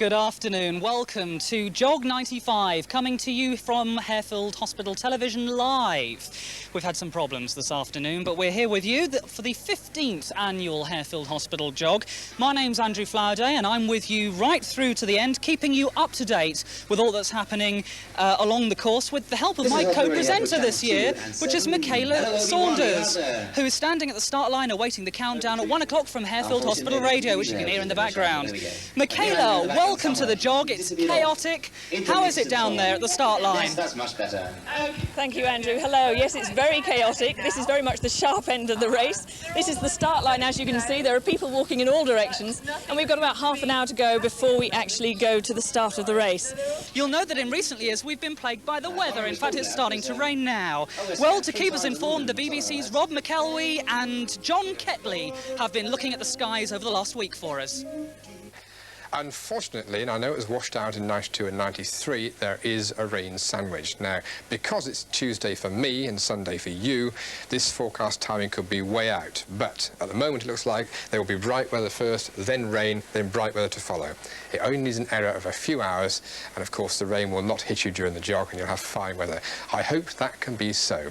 Good afternoon. Welcome to Jog 95, coming to you from Harefield Hospital Television live. We've had some problems this afternoon, but we're here with you for the 15th annual Harefield Hospital Jog. My name's Andrew Flowerday, and I'm with you right through to the end, keeping you up to date with all that's happening along the course, with the help of my co-presenter this year, which is Michaela Saunders, who is standing at the start line awaiting the countdown at 1 o'clock from Harefield Hospital Radio, which you can hear in the background. Michaela, welcome to the jog. It's chaotic. How is it down there at the start line? Yes, that's much better. Thank you, Andrew. Hello. Yes, it's very chaotic. This is very much the sharp end of the race. This is the start line, as you can see. There are people walking in all directions, and we've got about half an hour to go before we actually go to the start of the race. You'll know that in recent years we've been plagued by the weather. In fact, it's starting to rain now. Well, to keep us informed, the BBC's Rob McElwee and John Ketley have been looking at the skies over the last week for us. Unfortunately, and I know it was washed out in 92 and 93, there is a rain sandwich. Now, because it's Tuesday for me and Sunday for you, this forecast timing could be way out. But at the moment, it looks like there will be bright weather first, then rain, then bright weather to follow. It only needs an error of a few hours, and of course, the rain will not hit you during the jog, and you'll have fine weather. I hope that can be so.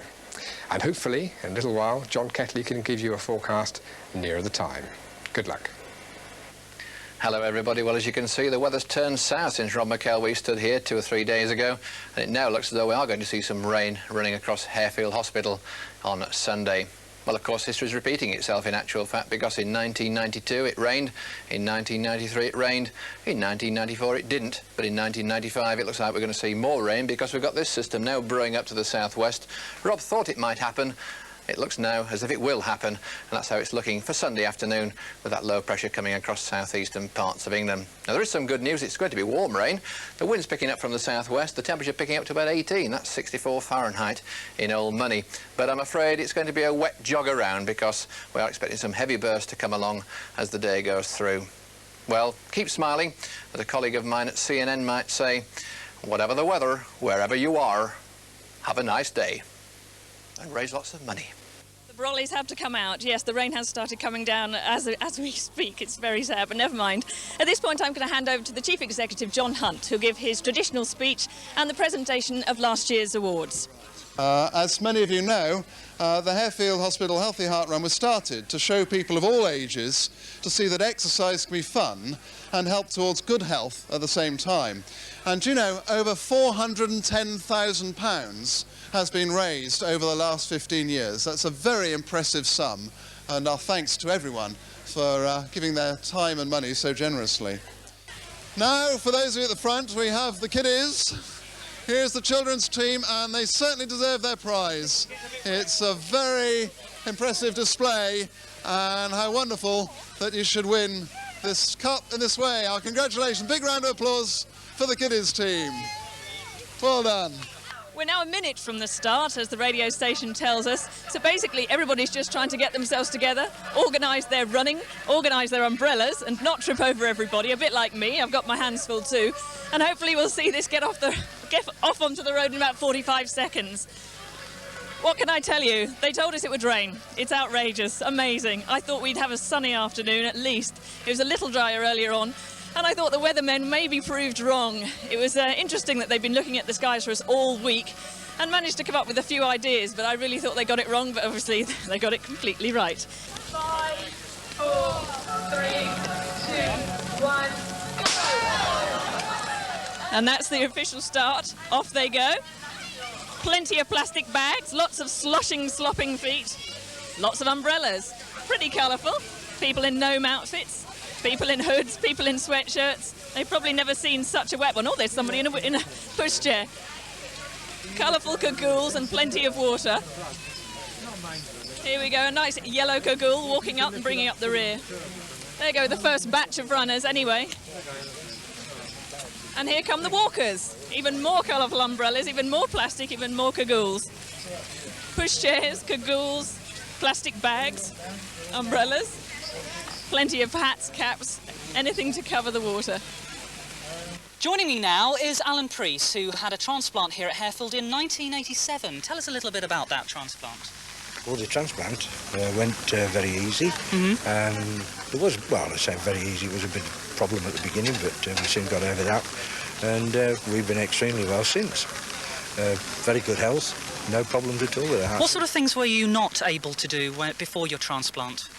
And hopefully, in a little while, John Ketley can give you a forecast nearer the time. Good luck. Hello everybody. Well, as you can see, the weather's turned south since Rob McElwee stood here 2 or 3 days ago, and it now looks as though we are going to see some rain running across Harefield Hospital on Sunday. Well, of course, history is repeating itself in actual fact, because in 1992 it rained, in 1993 it rained, in 1994 it didn't, but in 1995 it looks like we're going to see more rain because we've got this system now brewing up to the southwest. Rob thought it might happen. It looks now as if it will happen, and that's how it's looking for Sunday afternoon, with that low pressure coming across southeastern parts of England. Now, there is some good news. It's going to be warm rain. The wind's picking up from the southwest, the temperature picking up to about 18. That's 64 Fahrenheit in old money. But I'm afraid it's going to be a wet jog around, because we are expecting some heavy bursts to come along as the day goes through. Well, keep smiling. As a colleague of mine at CNN might say, whatever the weather, wherever you are, have a nice day and raise lots of money. The brollies have to come out. Yes, the rain has started coming down as we speak. It's very sad, but never mind. At this point, I'm going to hand over to the Chief Executive, John Hunt, who'll give his traditional speech and the presentation of last year's awards. As many of you know, the Harefield Hospital Healthy Heart Run was started to show people of all ages to see that exercise can be fun and help towards good health at the same time. And you know, over £410,000 has been raised over the last 15 years. That's a very impressive sum, and our thanks to everyone for giving their time and money so generously. Now, for those of you at the front, we have the kiddies. Here's the children's team, and they certainly deserve their prize. It's a very impressive display, and how wonderful that you should win this cup in this way. Our congratulations. Big round of applause for the kiddies team. Well done. We're now a minute from the start, as the radio station tells us. So basically, everybody's just trying to get themselves together, organise their running, organise their umbrellas, and not trip over everybody, a bit like me. I've got my hands full too. And hopefully we'll see this get off onto the road in about 45 seconds. What can I tell you? They told us it would rain. It's outrageous, amazing. I thought we'd have a sunny afternoon at least. It was a little drier earlier on, and I thought the weathermen maybe proved wrong. It was interesting that they've been looking at the skies for us all week and managed to come up with a few ideas, but I really thought they got it wrong, but obviously they got it completely right. 5, 4, 3, 2, 1, go! And that's the official start. Off they go. Plenty of plastic bags, lots of sloshing, slopping feet, lots of umbrellas. Pretty colourful. People in gnome outfits. People in hoods, people in sweatshirts. They've probably never seen such a wet one. Oh, there's somebody in a pushchair. Colourful cagoules and plenty of water. Here we go, a nice yellow cagoule walking up and bringing up the rear. There go, the first batch of runners anyway. And here come the walkers. Even more colourful umbrellas, even more plastic, even more cagoules. Pushchairs, cagoules, plastic bags, umbrellas. Plenty of hats, caps, anything to cover the water. Joining me now is Alan Priest, who had a transplant here at Harefield in 1987. Tell us a little bit about that transplant. Well, the transplant went very easy. It was, well, I say very easy. It was a bit of a problem at the beginning, but we soon got over that. And we've been extremely well since. Very good health, no problems at all with the heart. What sort of things were you not able to do before your transplant?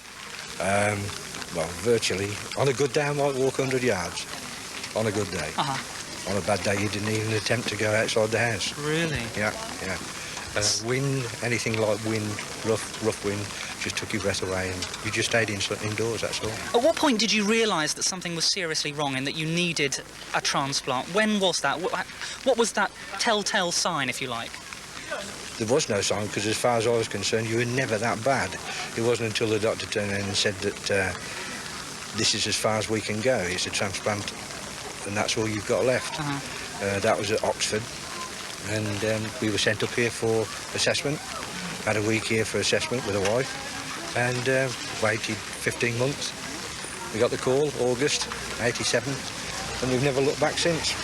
Well, virtually. On a good day, I might walk 100 yards. On a good day. On a bad day, you didn't even attempt to go outside the house. Really? Yeah, yeah. Wind, anything like wind, rough wind, just took your breath away, and you just stayed indoors, that's all. At what point did you realise that something was seriously wrong and that you needed a transplant? When was that? What was that telltale sign, if you like? There was no sign, because as far as I was concerned, you were never that bad. It wasn't until the doctor turned in and said that this is as far as we can go. It's a transplant, and that's all you've got left. That was at Oxford, and we were sent up here for assessment. Had a week here for assessment with a wife, and waited 15 months. We got the call, August 87, and we've never looked back since.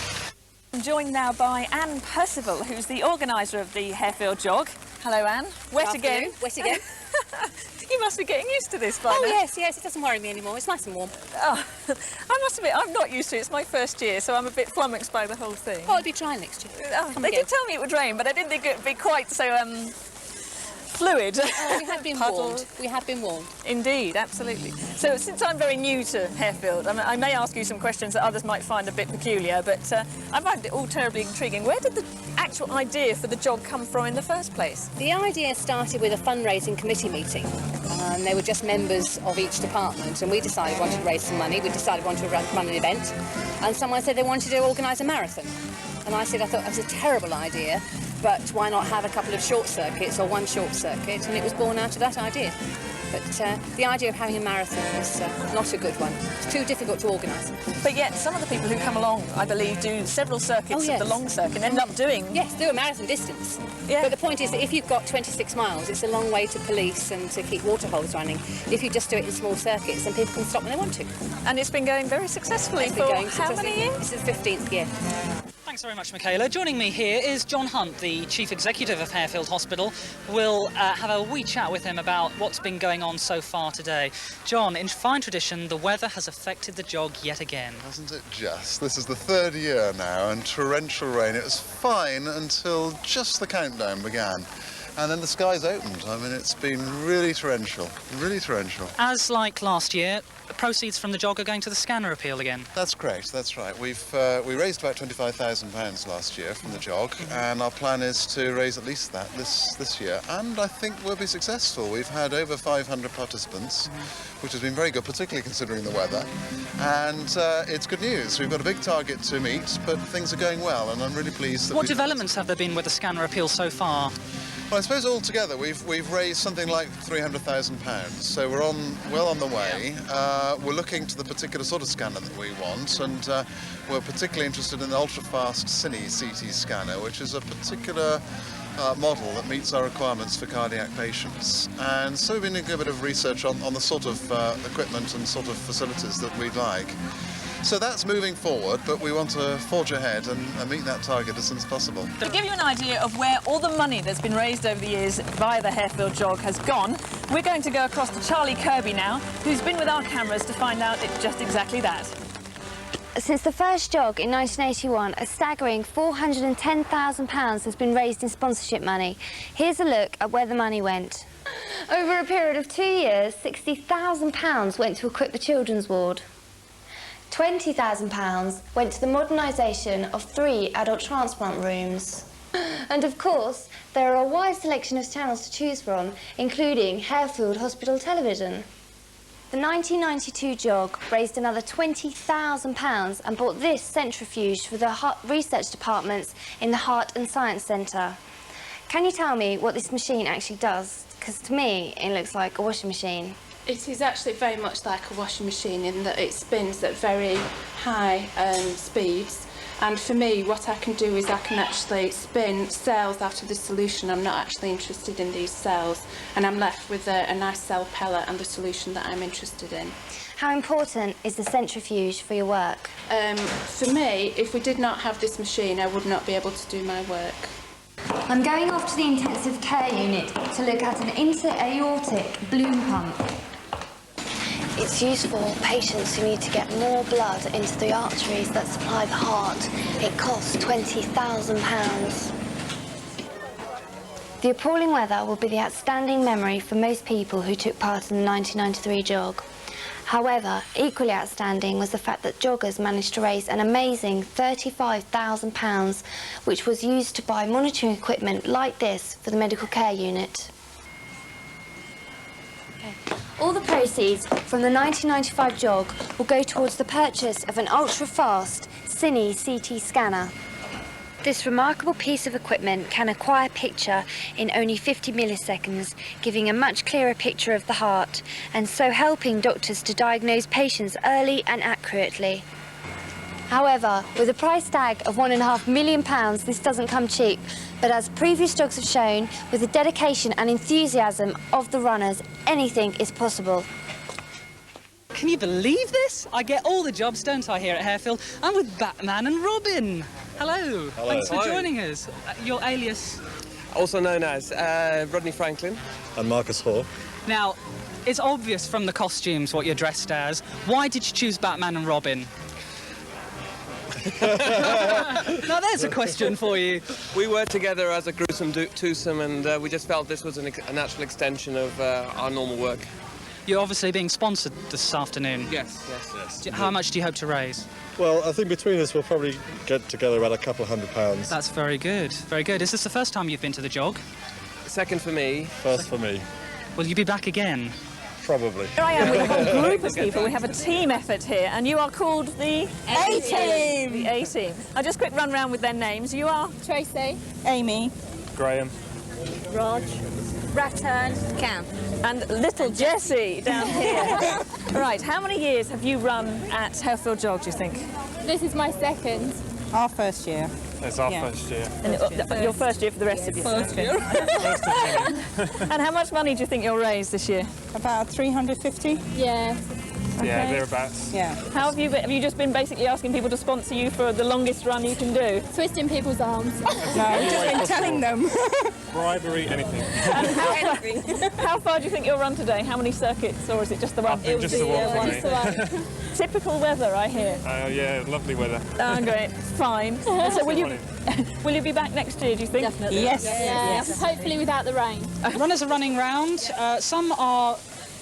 I'm joined now by Anne Percival, who's the organiser of the Harefield Jog. Hello, Anne. Wet again. Wet again. You must be getting used to this by now. Oh, yes, it doesn't worry me anymore. It's nice and warm. Oh, I must admit, I'm not used to it. It's my first year, so I'm a bit flummoxed by the whole thing. Oh, it'll be dry next year. They did tell me it would rain, but I didn't think it would be quite so fluid. Oh, we have been warned. We have been warned. Indeed, absolutely. So since I'm very new to Harefield, I may ask you some questions that others might find a bit peculiar, but I find it all terribly intriguing. Where did the actual idea for the jog come from in the first place? The idea started with a fundraising committee meeting. They were just members of each department, and we decided we wanted to raise some money. We decided we wanted to run an event, and someone said they wanted to organise a marathon. And I said I thought that was a terrible idea, but why not have a couple of short circuits, or one short circuit, and it was born out of that idea. But the idea of having a marathon was not a good one. It's too difficult to organise. But yet, some of the people who come along, I believe, do several circuits of the long circuit and end up doing... Yes, do a marathon distance. Yeah. But the point is that if you've got 26 miles, it's a long way to police and to keep waterholes running. If you just do it in small circuits, then people can stop when they want to. And it's been going very successfully for how many years? This is the 15th year. Thanks very much, Michaela. Joining me here is John Hunt, the Chief Executive of Harefield Hospital. We'll have a wee chat with him about what's been going on so far today. John, in fine tradition, the weather has affected the jog yet again. Hasn't it just? This is the third year now, and torrential rain. It was fine until just the countdown began. And then the skies opened. I mean, it's been really torrential, really torrential. As like last year, the proceeds from the jog are going to the scanner appeal again. That's correct, that's right. We raised about £25,000 last year from the jog, and our plan is to raise at least that this year. And I think we'll be successful. We've had over 500 participants, which has been very good, particularly considering the weather. And it's good news. We've got a big target to meet, but things are going well, and I'm really pleased that What developments have there been with the scanner appeal so far? Well, I suppose altogether we've raised something like £300,000, so we're well on the way. We're looking to the particular sort of scanner that we want, and we're particularly interested in the ultra-fast Cine CT scanner, which is a particular model that meets our requirements for cardiac patients. And so we've been doing a bit of research on the sort of equipment and sort of facilities that we'd like. So that's moving forward, but we want to forge ahead and meet that target as soon as possible. To give you an idea of where all the money that's been raised over the years via the Harefield Jog has gone, we're going to go across to Charlie Kirby now, who's been with our cameras to find out just exactly that. Since the first jog in 1981, a staggering £410,000 has been raised in sponsorship money. Here's a look at where the money went. Over a period of 2 years, £60,000 went to equip the children's ward. £20,000 went to the modernisation of 3 adult transplant rooms. And of course, there are a wide selection of channels to choose from, including Harefield Hospital Television. The 1992 jog raised another £20,000 and bought this centrifuge for the research departments in the Heart and Science Centre. Can you tell me what this machine actually does? Because to me, it looks like a washing machine. It is actually very much like a washing machine in that it spins at very high speeds, and for me what I can do is I can actually spin cells out of the solution. I'm not actually interested in these cells, and I'm left with a nice cell pellet and the solution that I'm interested in. How important is the centrifuge for your work? For me, if we did not have this machine, I would not be able to do my work. I'm going off to the intensive care unit to look at an intra-aortic balloon pump. It's used for patients who need to get more blood into the arteries that supply the heart. It costs £20,000. The appalling weather will be the outstanding memory for most people who took part in the 1993 jog. However, equally outstanding was the fact that joggers managed to raise an amazing £35,000, which was used to buy monitoring equipment like this for the medical care unit. All the proceeds from the 1995 jog will go towards the purchase of an ultra-fast Cine CT scanner. This remarkable piece of equipment can acquire picture in only 50 milliseconds, giving a much clearer picture of the heart, and so helping doctors to diagnose patients early and accurately. However, with a price tag of £1.5 million, this doesn't come cheap, but as previous jogs have shown, with the dedication and enthusiasm of the runners, anything is possible. Can you believe this? I get all the jobs, don't I, here at Harefield? I'm with Batman and Robin. Hello. Hello. Thanks for Hi. joining us. Your alias? Also known as Rodney Franklin. And Marcus Hoare. Now, it's obvious from the costumes what you're dressed as. Why did you choose Batman and Robin? Now there's a question for you. We worked together as a gruesome twosome, and we just felt this was a natural extension of our normal work. You're obviously being sponsored this afternoon. Yes. How much do you hope to raise? Well, I think between us we'll probably get together about a couple of £100. That's very good, very good. Is this the first time you've been to the jog? Second for me. First for me. Will you be back again? Probably. Here I am with a whole group of people. We have a team effort here, and you are called the A-Team. The A-Team. I'll just quick run round with their names. You are? Tracy, Amy, Graham. Rog, Rattan, Cam. And little Jessie down here. Right, how many years have you run at Harefield Jog, do you think? This is my second. our first year. It's our Yeah. first year. And your first year for the rest of you? First Okay. year. And how much money do you think you'll raise this year? About 350. Yeah. Yeah, thereabouts. Yeah. How have you just been basically asking people to sponsor you for the longest run you can do? Twisting people's arms. No, I've just been telling them. Bribery, anything. How far do you think you'll run today? How many circuits, or is it just the one? I think just the one for me. Just the one. Typical weather, I hear. Yeah, lovely weather. Oh, great. Fine. So will you be back next year, do you think? Definitely. Yes. Yeah. Hopefully without the rain. Runners are running round. Some are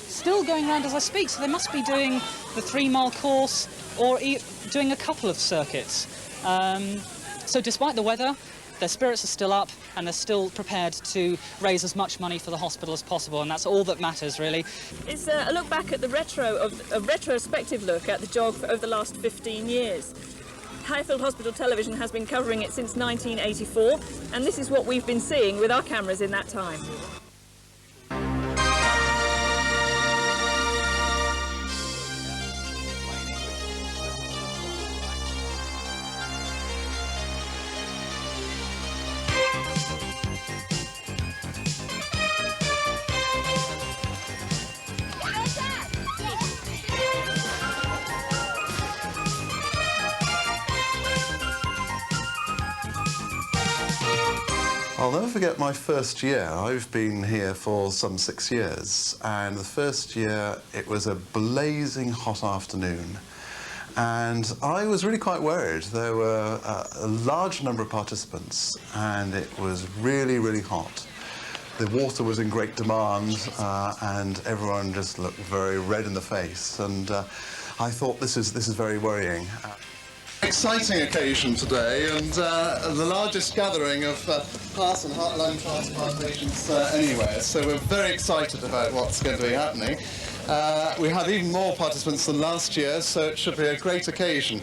still going round as I speak, so they must be doing the 3-mile course or doing a couple of circuits. So despite the weather, their spirits are still up and they're still prepared to raise as much money for the hospital as possible, and that's all that matters, really. It's a look back at the retrospective look at the jog over the last 15 years. Harefield Hospital Television has been covering it since 1984, and this is what we've been seeing with our cameras in that time. I'll never forget my first year. I've been here for some 6 years, and the first year it was a blazing hot afternoon, and I was really quite worried. There were a large number of participants, and it was really, really hot. The water was in great demand, and everyone just looked very red in the face, and I thought this is very worrying. Exciting occasion today, and the largest gathering of heart and heart-lung transplant patients anywhere, so we're very excited about what's going to be happening. We have even more participants than last year, so it should be a great occasion.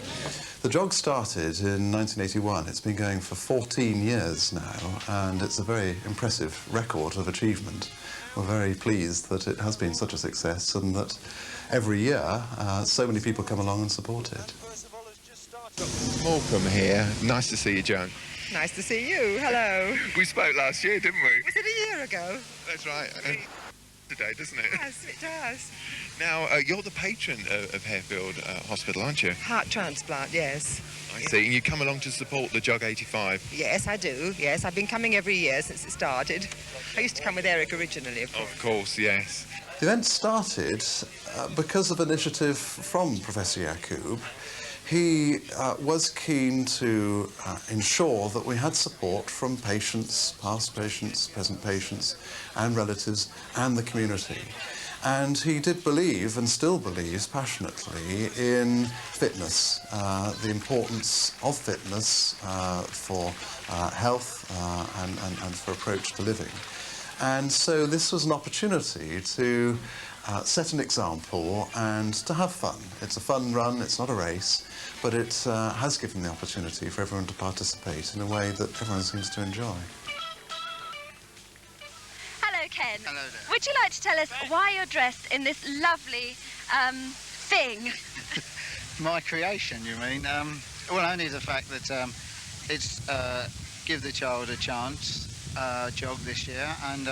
The jog started in 1981. It's been going for 14 years now, and it's a very impressive record of achievement. We're very pleased that it has been such a success, and that every year so many people come along and support it. Morecambe here. Nice to see you, Joan. Nice to see you. Hello. We spoke last year, didn't we? Was it a year ago? That's right. Today, doesn't it? Yes, it does. Now, you're the patron of Harefield Hospital, aren't you? Heart transplant, yes. I see. And you come along to support the Jog 85? Yes, I do. Yes, I've been coming every year since it started. I used to come with Eric originally, of course. Of course, yes. The event started because of initiative from Professor Yacoub. He was keen to ensure that we had support from patients, past patients, present patients, and relatives, and the community. And he did believe, and still believes passionately, in fitness, the importance of fitness for health and for approach to living. And so this was an opportunity to set an example and to have fun. It's a fun run, it's not a race, but it has given the opportunity for everyone to participate in a way that everyone seems to enjoy. Hello, Ken. Hello there. Would you like to tell us why you're dressed in this lovely thing? My creation, you mean? Well, only the fact that it's Give the Child a Chance jog this year, and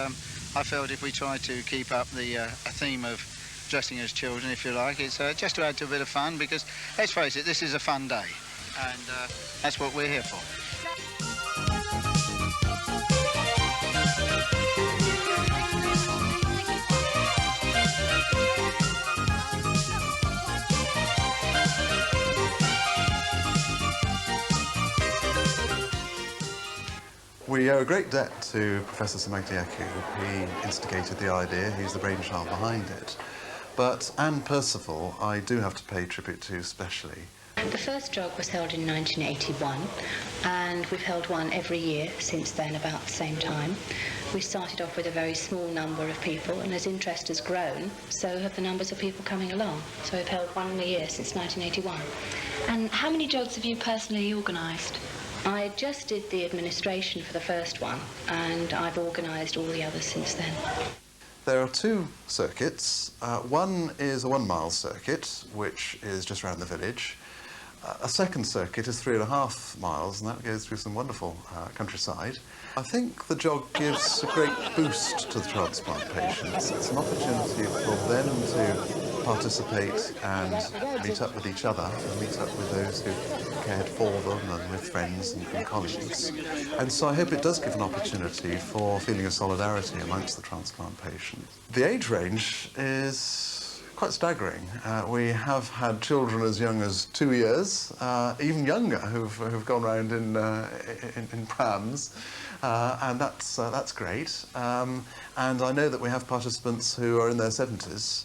I felt if we try to keep up the a theme of dressing as children, if you like, it's just to add to a bit of fun, because let's face it, this is a fun day, and that's what we're here for. We owe a great debt to Professor Samantha Yacoub. He instigated the idea, he's the brainchild behind it. But Anne Percival, I do have to pay tribute to especially. The first jog was held in 1981, and we've held one every year since then, about the same time. We started off with a very small number of people, and as interest has grown, so have the numbers of people coming along. So we've held one a year since 1981. And how many jogs have you personally organised? I just did the administration for the first one, and I've organised all the others since then. There are two circuits. One is a 1 mile circuit, which is just around the village. A second circuit is 3.5 miles, and that goes through some wonderful countryside. I think the jog gives a great boost to the transplant patients. It's an opportunity for them to participate and meet up with each other and meet up with those who cared for them and with friends and colleagues. And so I hope it does give an opportunity for a feeling of solidarity amongst the transplant patients. The age range is quite staggering. We have had children as young as 2 years, even younger, who've gone round in prams, and that's great. And I know that we have participants who are in their 70s.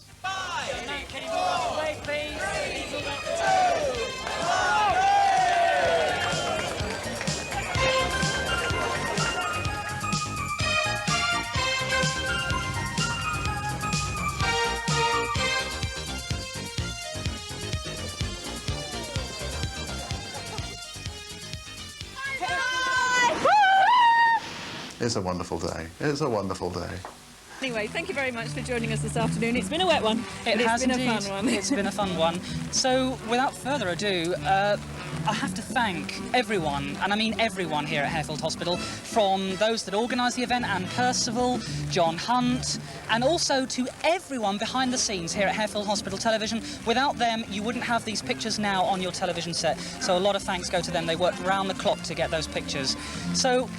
It's a wonderful day. It's a wonderful day. Anyway, thank you very much for joining us this afternoon. It's been a wet one. It has been indeed. a fun one. It's been a fun one. So, without further ado, I have to thank everyone, and I mean everyone here at Harefield Hospital, from those that organised the event, Anne Percival, John Hunt, and also to everyone behind the scenes here at Harefield Hospital Television. Without them, you wouldn't have these pictures now on your television set. So a lot of thanks go to them. They worked round the clock to get those pictures. So,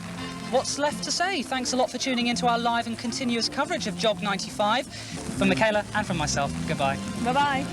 what's left to say? Thanks a lot for tuning into our live and continuous coverage of Jog 95. From Michaela and from myself, goodbye. Bye-bye.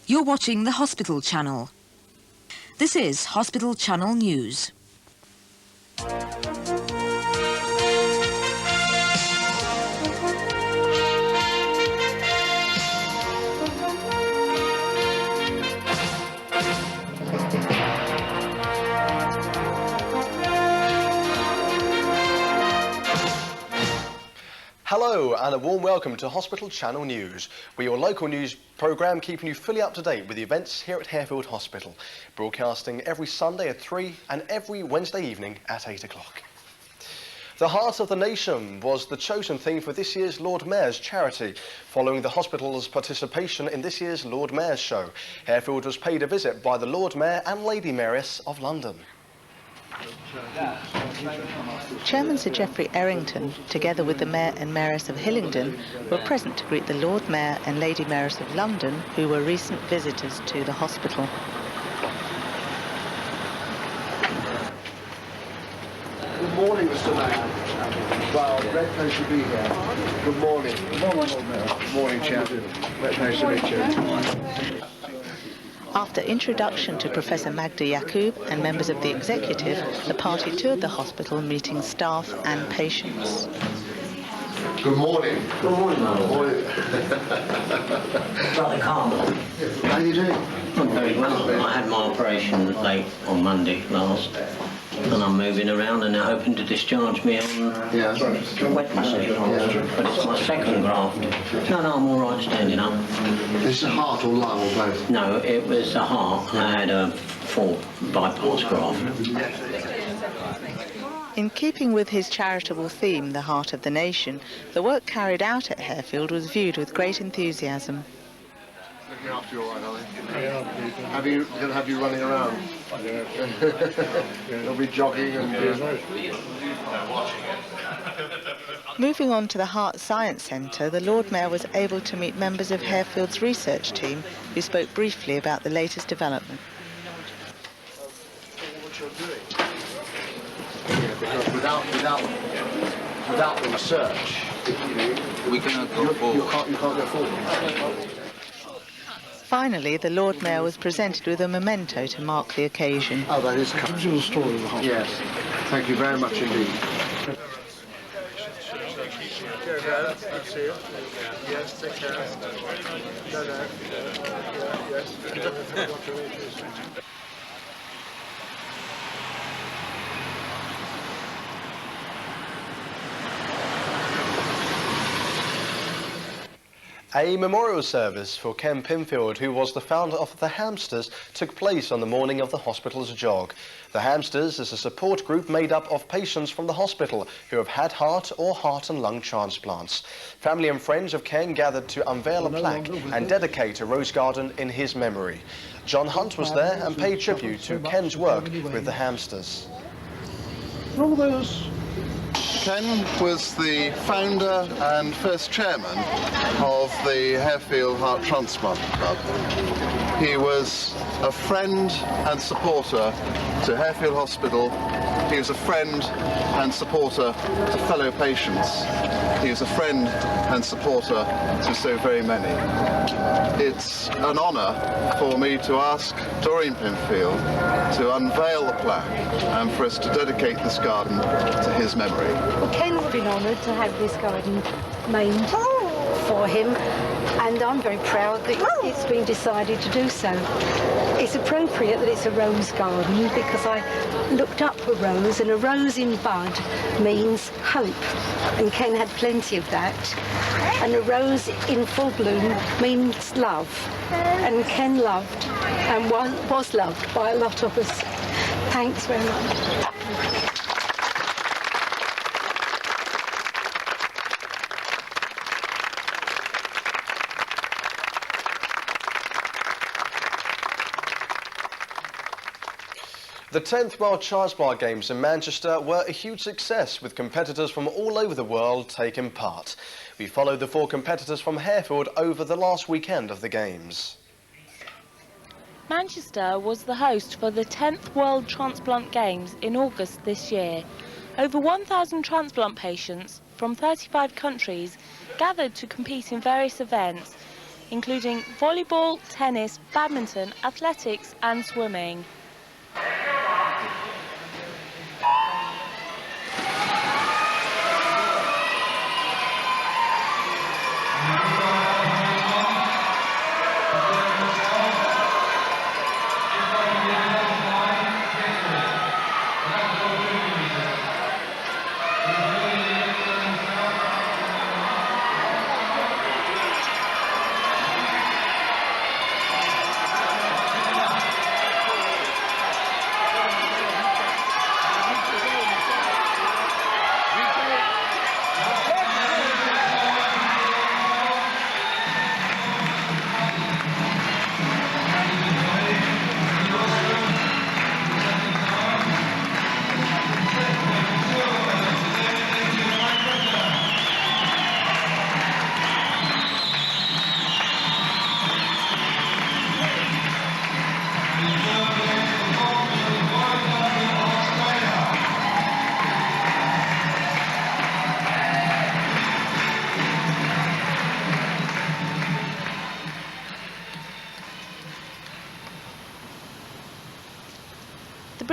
You're watching the Hospital Channel. This is Hospital Channel News. Hello and a warm welcome to Hospital Channel News. We're your local news programme keeping you fully up to date with the events here at Harefield Hospital. Broadcasting every Sunday at 3 and every Wednesday evening at 8 o'clock. The Heart of the Nation was the chosen theme for this year's Lord Mayor's charity. Following the hospital's participation in this year's Lord Mayor's show, Harefield was paid a visit by the Lord Mayor and Lady Mayoress of London. Chairman Sir Geoffrey Errington, together with the Mayor and Mayoress of Hillingdon, were present to greet the Lord Mayor and Lady Mayoress of London, who were recent visitors to the hospital. Good morning, Mr. Mayor. Well, great pleasure to be here. Good morning. Good morning, Lord Mayor. Good morning, Chairman. Great pleasure to meet you. After introduction to Professor Magda Yaqub and members of the executive, the party toured the hospital, meeting staff and patients. Good morning. Good morning, Good morning. Rather calm. How are you doing? I'm very well. I had my operation late on Monday last, and I'm moving around, and they're hoping to discharge me on Wednesday. But it's my second graft. No, I'm all right standing up. Is it heart or lung or both? No, it was the heart. I had a full bypass graft. In keeping with his charitable theme, the Heart of the Nation, the work carried out at Harefield was viewed with great enthusiasm. Looking after you all right, are they? Going to have you running around? They'll be jogging and... Moving on to the Heart Science Centre, the Lord Mayor was able to meet members of Harefield's research team, who spoke briefly about the latest development. What you're doing. Yeah, because without the research, we cannot go forward. You can't go forward. Finally, the Lord Mayor was presented with a memento to mark the occasion. Oh, that is the story of the hospital. Yes, thank you very much indeed. Yes, take care. Yes. A memorial service for Ken Fifield, who was the founder of the Hamsters, took place on the morning of the hospital's jog. The Hamsters is a support group made up of patients from the hospital who have had heart or heart and lung transplants. Family and friends of Ken gathered to unveil a plaque and dedicate a rose garden in his memory. John Hunt was there and paid tribute to Ken's work with the Hamsters. All those. Ken was the founder and first chairman of the Harefield Heart Transplant Club. He was a friend and supporter to Harefield Hospital. He was a friend and supporter to fellow patients. He was a friend and supporter to so very many. It's an honour for me to ask Doreen Fifield to unveil the plaque and for us to dedicate this garden to his memory. Well, Ken's been honoured to have this garden named for him, and I'm very proud that it's been decided to do so. It's appropriate that it's a rose garden because I looked up a rose, and a rose in bud means hope, and Ken had plenty of that. And a rose in full bloom means love, and Ken loved and was loved by a lot of us. Thanks very much. The 10th World Transplant Games in Manchester were a huge success, with competitors from all over the world taking part. We followed the 4 competitors from Harefield over the last weekend of the Games. Manchester was the host for the 10th World Transplant Games in August this year. Over 1,000 transplant patients from 35 countries gathered to compete in various events, including volleyball, tennis, badminton, athletics and swimming.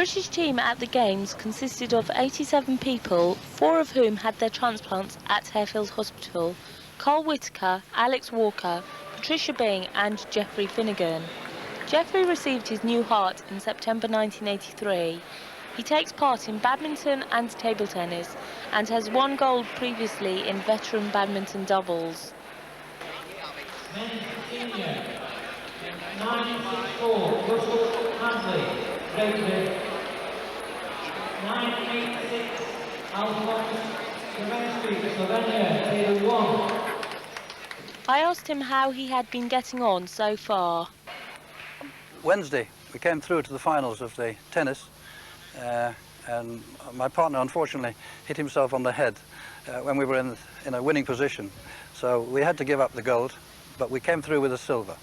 British team at the Games consisted of 87 people, 4 of whom had their transplants at Harefield Hospital: Carl Whittaker, Alex Walker, Patricia Bing and Geoffrey Finnegan. Geoffrey received his new heart in September 1983. He takes part in badminton and table tennis and has won gold previously in veteran badminton doubles. Men's senior, 964, Russell Hadley, rated 986, Alphonse Kamenski, Slovenia, table 1. I asked him how he had been getting on so far. Wednesday, we came through to the finals of the tennis, and my partner unfortunately hit himself on the head when we were in a winning position. So we had to give up the gold, but we came through with a silver.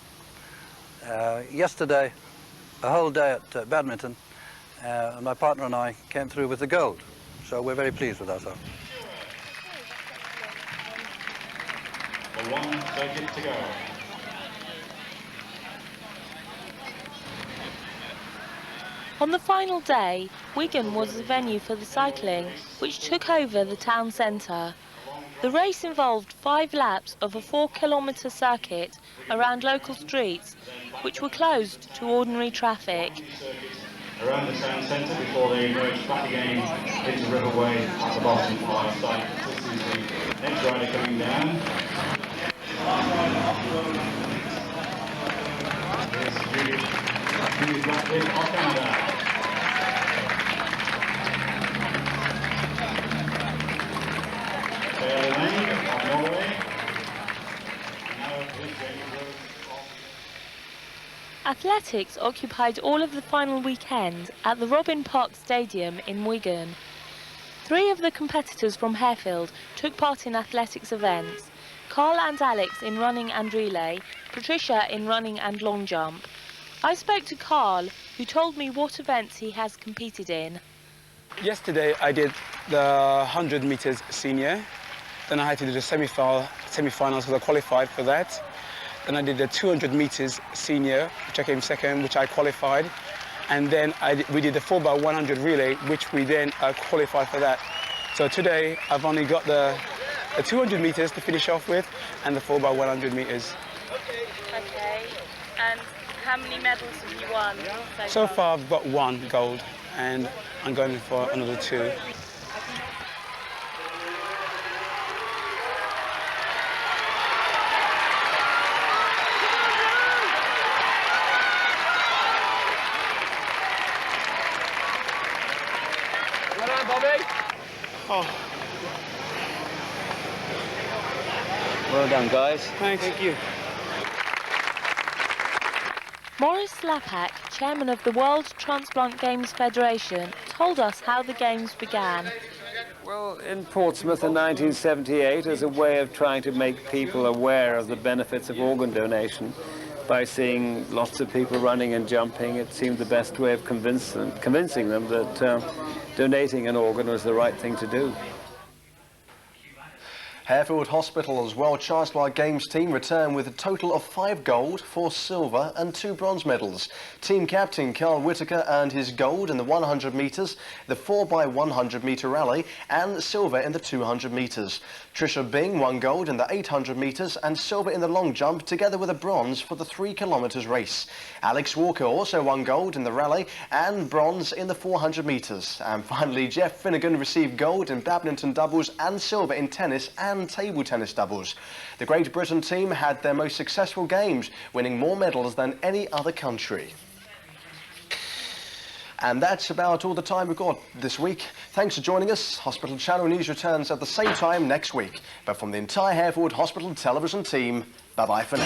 Yesterday, a whole day at badminton, and my partner and I came through with the gold. So we're very pleased with ourselves. One circuit to go. On the final day, Wigan was the venue for the cycling, which took over the town centre. The race involved 5 laps of a 4-kilometre circuit around local streets, which were closed to ordinary traffic. Around the town centre before they emerge back again into Riverway at the bottom 5 sites. This is the next rider coming down. Here's Judith of Canada. of Norway. Athletics occupied all of the final weekend at the Robin Park Stadium in Wigan. 3 of the competitors from Harefield took part in athletics events: Carl and Alex in running and relay, Patricia in running and long jump. I spoke to Carl, who told me what events he has competed in. Yesterday I did the 100 meters senior, then I had to do the semi-finals because I qualified for that. Then I did the 200 meters senior, which I came second, which I qualified. And then we did the 4x100 relay, which we then qualified for that. So today I've only got the 200 meters to finish off with and the 4x100 meters. Okay, and how many medals have you won So far I've got 1 gold and I'm going for another 2. Oh. Well done, guys. Thank you. Maurice Slapak, chairman of the World Transplant Games Federation, told us how the games began. Well, in Portsmouth in 1978, as a way of trying to make people aware of the benefits of organ donation, by seeing lots of people running and jumping, it seemed the best way of convincing them that donating an organ was the right thing to do. Harefield Hospital's World Transplant Games team returned with a total of 5 gold, 4 silver and 2 bronze medals. Team captain Carl Whittaker earned his gold in the 100 metres, the 4x100 metre rally and silver in the 200 metres. Patricia Bing won gold in the 800 metres and silver in the long jump, together with a bronze for the 3 kilometres race. Alex Walker also won gold in the rally and bronze in the 400 metres. And finally, Geoff Finnegan received gold in badminton doubles and silver in tennis and table tennis doubles. The Great Britain team had their most successful games, winning more medals than any other country. And that's about all the time we've got this week. Thanks for joining us. Hospital Channel News returns at the same time next week. But from the entire Harefield Hospital television team, bye-bye for now.